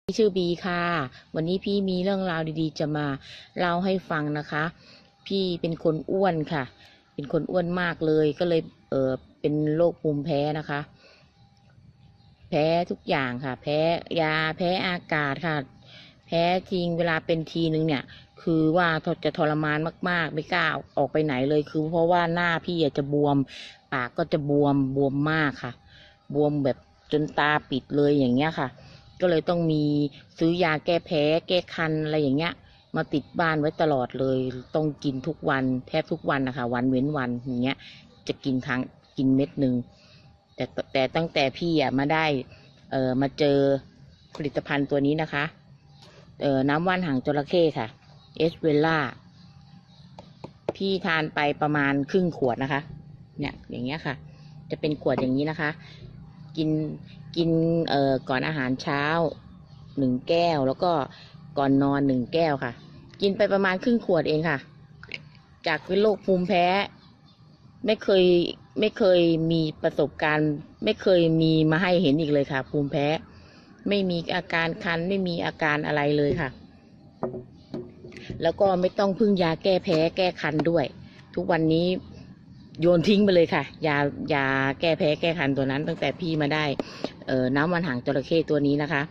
ชื่อบีค่ะวันนี้พี่มีเรื่องราวดีๆจะมาเล่าให้ฟังนะคะ พี่เป็นคนอ้วนค่ะ เป็นคนอ้วนมากเลยก็เลยเป็นโรคภูมิแพ้นะคะ แพ้ทุกอย่างค่ะ แพ้ยาแพ้อากาศค่ะ แพ้ทิ้งเวลาเป็นทีนึงเนี่ย คือว่าจะทรมานมากๆไม่กล้าออกไปไหนเลยคือเพราะว่าหน้าพี่จะบวมปากก็จะบวมมากค่ะ บวมแบบจนตาปิดเลยอย่างเงี้ยค่ะ ก็เลยต้องมีซื้อยาแก้แพ้แก้คันอะไรอย่างเงี้ยมาติดบ้านไว้ตลอดเลยต้องกินทุกวันแทบทุกวันนะคะวันเว้นวันอย่างเงี้ยจะกินเม็ดหนึ่งแต่ตั้งแต่พี่มาได้มาเจอผลิตภัณฑ์ตัวนี้นะคะน้ำว่านหางจระเข้ค่ะเอสเวล่าพี่ทานไปประมาณครึ่งขวดนะคะเนี่ยอย่างเงี้ยค่ะจะเป็นขวดอย่างนี้นะคะกินก่อนอาหารเช้า1 แก้วแล้วก็ก่อนนอน1 แก้วค่ะกินไปประมาณครึ่งขวดเองค่ะจากเป็นโรคภูมิแพ้ไม่เคยมีประสบการณ์ไม่เคยมีมาให้เห็นอีกเลยค่ะภูมิแพ้ไม่มีอาการคันไม่มีอาการอะไรเลยค่ะแล้วก็ไม่ต้องพึ่งยาแก้แพ้แก้คันด้วยทุกวันนี้โยนทิ้งไปเลยค่ะยาแก้แพ้แก้คันตัวนั้นตั้งแต่พี่มาได้น้ำมันหางจระเข้ตัวนี้นะคะ